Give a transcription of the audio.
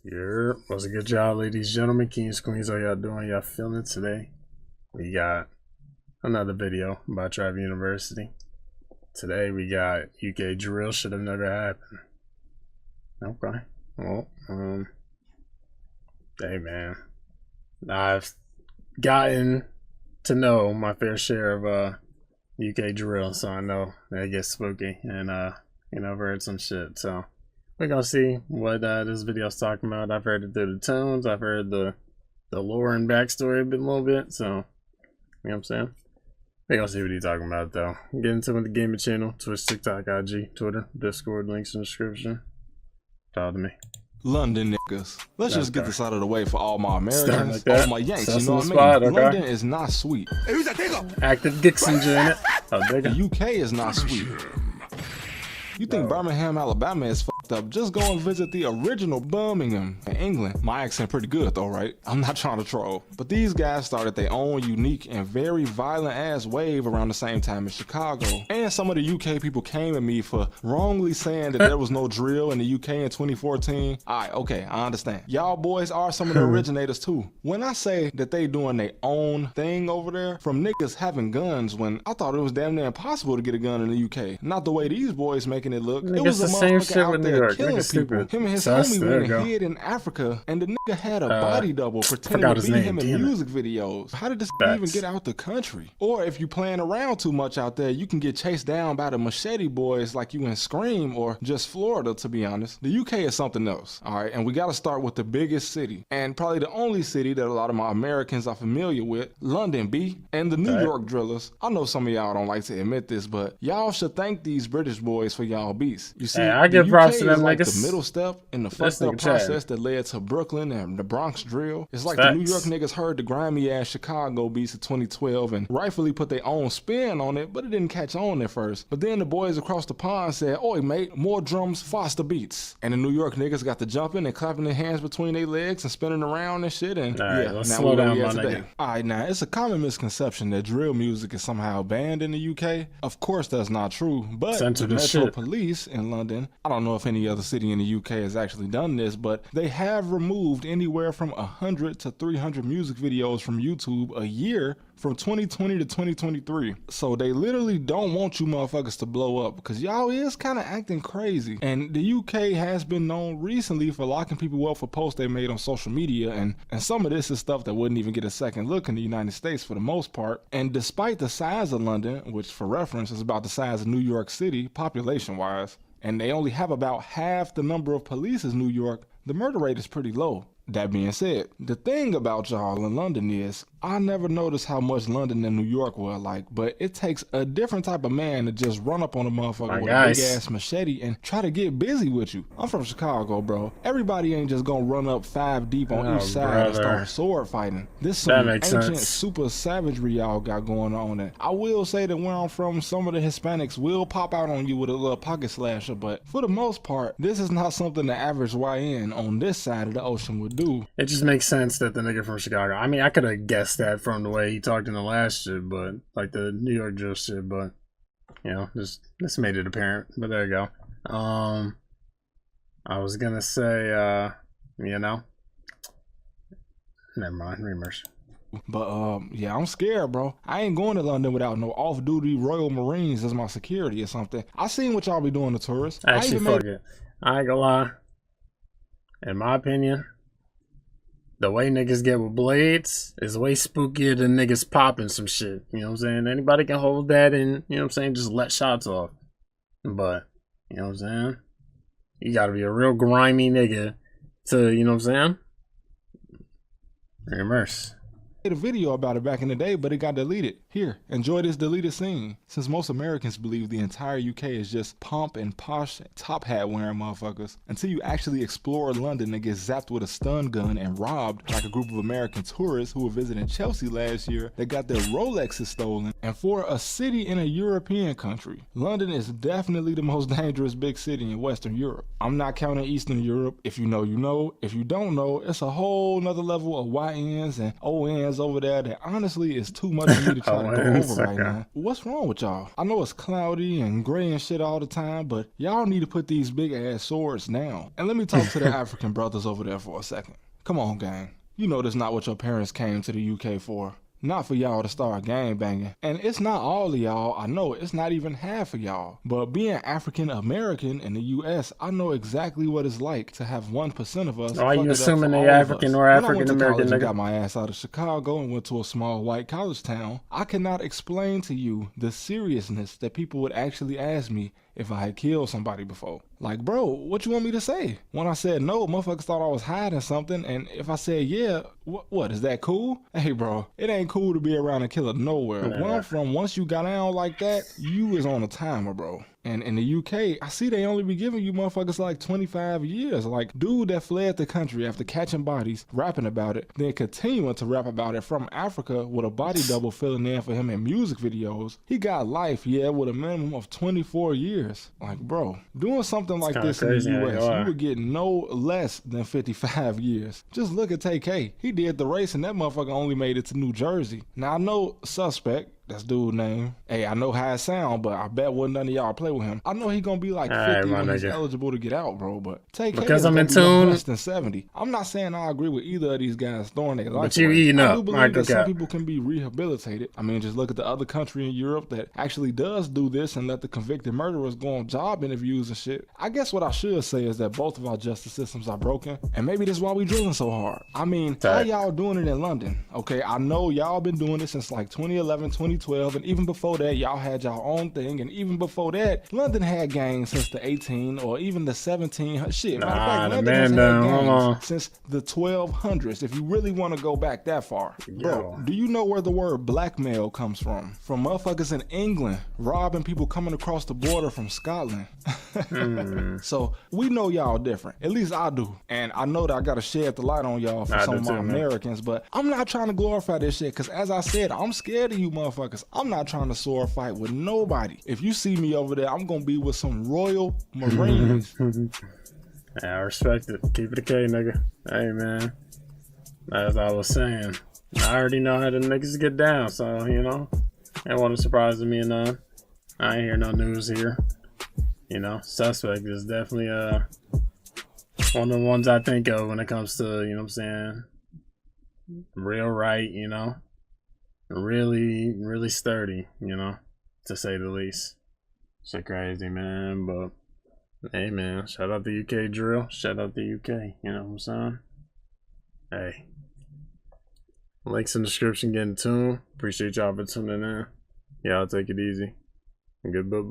Yeah, what's a good job, ladies, gentlemen, kings, queens? How y'all doing? Y'all feeling today? We got another video about Trapp University. Today we got ukdrill. Should have never happened. Okay. Well, hey man, I've gotten to know my fair share of ukdrill, so I know that it gets spooky, and you know, I've heard some shit. So we're gonna see what this video's talking about. I've heard it through the tunes. I've heard the lore and backstory a little bit. So, you know what I'm saying? We're gonna see what he's talking about though. Get into the gaming channel, Twitch, TikTok, IG, Twitter, Discord, links in the description. Talk to me. London niggas. Let's just get this out of the way for all my Americans, like all my Yanks, That's you know what spot, I mean? okay. London is not sweet. Hey, who's that digga? activegxng in it. Oh, The digga. UK is not sweet. You think Birmingham, Alabama is fucked up? Just go and visit the original Birmingham in England. My accent pretty good though, right? I'm not trying to troll. But these guys started their own unique and very violent ass wave around the same time as Chicago. And some of the UK people came at me for wrongly saying that there was no drill in the UK in 2014. Alright, okay, I understand. Y'all boys are some of the originators too. When I say that they doing their own thing over there, from niggas having guns when I thought it was damn near impossible to get a gun in the UK. Not the way these boys making it look. Nigga, It was a the same motherfucker shit out with New there York. killing Nigga people. stupid. Him and his Sus, homie there went you go. and hid in Africa, and the nigga had a body double pretending forgot to his be name, him in damn it. music videos. How did this Facts. even get out the country? Or if you playing around too much out there, you can get chased down by the machete boys like you in Scream or just Florida, to be honest. The UK is something else, all right? And we got to start with the biggest city, and probably the only city that a lot of my Americans are familiar with, London, B. And the New Right. York drillers. I know some of y'all don't like to admit this, but y'all should thank these British boys for y'all beats. You see, Hey, I the give props UK to them is like niggas. the middle step in the This fucked up nigga chatting. process that led to Brooklyn and the Bronx drill. It's like the New York Facts. niggas heard the grimy ass Chicago beats of 2012 and rightfully put their own spin on it, but it didn't catch on at first. But then the boys across the pond said, "Oi mate, more drums, faster beats." And the New York niggas got to jumping and clapping their hands between their legs and spinning around and shit. And All right, yeah, let's now slow we're down, here my today. nigga. Alright, now it's a common misconception that drill music is somehow banned in the UK. Of course that's not true, but Censored the as Metro shit. Police in London, I don't know if any other city in the UK has actually done this, but they have removed anywhere from 100 to 300 music videos from YouTube a year from 2020 to 2023. So they literally don't want you motherfuckers to blow up because y'all is kind of acting crazy. And the UK has been known recently for locking people up for posts they made on social media, and some of this is stuff that wouldn't even get a second look in the United States for the most part. And despite the size of London, which for reference is about the size of New York City population wise, and they only have about half the number of police as New York, the murder rate is pretty low. That being said, the thing about y'all in London is, I never noticed how much London and New York were alike, but it takes a different type of man to just run up on a motherfucker My with guys. a big ass machete and try to get busy with you. I'm from Chicago, bro. Everybody ain't just gonna run up 5 deep on Oh, each side and brother. start sword fighting. This That some makes ancient sense. super savagery y'all got going on. And I will say that where I'm from, some of the Hispanics will pop out on you with a little pocket slasher, but for the most part, this is not something the average YN on this side of the ocean would do. It just makes sense that the nigga from Chicago. I mean, I could have guessed that from the way he talked in the last shit, but like the New York drill shit. But you know, this made it apparent. But there you go. I was gonna say, you know, never mind. Reimmerse. But yeah, I'm scared, bro. I ain't going to London without no off-duty Royal Marines as my security or something. I seen what y'all be doing to tourists. I Actually, even fuck it. I ain't gonna lie. In my opinion, the way niggas get with blades is way spookier than niggas popping some shit. You know what I'm saying? Anybody can hold that and, you know what I'm saying, just let shots off. But, you know what I'm saying? You gotta be a real grimy nigga to, you know what I'm saying? Immerse. made a video about it back in the day, but it got deleted. Here, enjoy this deleted scene. Since most Americans believe the entire UK is just pomp and posh top hat wearing motherfuckers, until you actually explore London and get zapped with a stun gun and robbed like a group of American tourists who were visiting Chelsea last year that got their Rolexes stolen. And for a city in a European country, London is definitely the most dangerous big city in Western Europe. I'm not counting Eastern Europe. If you know, you know. If you don't know, it's a whole nother level of YNs and ONs lines over there that honestly is too much for me to try to go over right now. What's wrong with y'all? I know it's cloudy and gray and shit all the time, but y'all need to put these big ass swords down. And let me talk to the African brothers over there for a second. Come on, gang. You know that's not what your parents came to the UK for. Not for y'all to start gang banging. And it's not all of y'all. I know it's not even half of y'all. But being African American in the US, I know exactly what it's like to have 1% of us. Are you assuming they African or African American? I got my ass out of Chicago and went to a small white college town. I cannot explain to you the seriousness that people would actually ask me if I had killed somebody before. Like, bro, what you want me to say? When I said no, motherfuckers thought I was hiding something, and if I said yeah, what is that cool? Hey, bro, it ain't cool to be around a killer nowhere. Where I'm from, once you got down like that, you is on a timer, bro. And in the UK, I see they only be giving you motherfuckers like 25 years. Like, dude that fled the country after catching bodies, rapping about it, then continuing to rap about it from Africa with a body double filling in for him in music videos. He got life, yeah, with a minimum of 24 years. Like, bro, doing something like this in the US, you would get no less than 55 years. Just look at TK. He did the race and that motherfucker only made it to New Jersey. Now, I know Suspect, that's dude's name. Hey, I know how it sound, but I bet wasn't none of y'all play with him. I know he gonna be like 50 when he's eligible to get out, bro. But TK because I'm in tune, less than 70. I'm not saying I agree with either of these guys throwing their life. But you eating up. I do believe that some people can be rehabilitated. I mean, just look at the other country in Europe that actually does do this and let the convicted murderers go on job interviews and shit. I guess what I should say is that both of our justice systems are broken, and maybe that's why we drilling so hard. I mean, how y'all doing it in London? Okay, I know y'all been doing it since like 2011, 2012, and even before that, y'all had y'all own thing, and even before that, London had gangs since the 18 or even the 17. Shit, matter of fact, London has had gangs since the 1200s. If you really want to go back that far, bro, do you know where the word blackmail comes from? From motherfuckers in England robbing people coming across the border from Scotland. So we know y'all different. At least I do, and I know that I gotta shed the light on y'all for some of my Americans. But I'm not trying to glorify this shit, because as I said, I'm scared of you motherfuckers. I'm not trying to sword fight with nobody. If you see me over there, I'm gonna be with some Royal Marines. I respect it. Keep it a K, nigga. Hey, man. As I was saying, I already know how the niggas get down, so, you know, it wasn't surprising me none. I ain't hear no news here. You know, Suspect is definitely one of the ones I think of when it comes to, you know what I'm saying, real right, you know. Really, really sturdy, you know, to say the least. Shit crazy, man, but hey, man, shout out the UK drill. Shout out the UK, you know what I'm saying? Hey. Links in the description, get in tune. Appreciate y'all for tuning in. Y'all take it easy. Good book.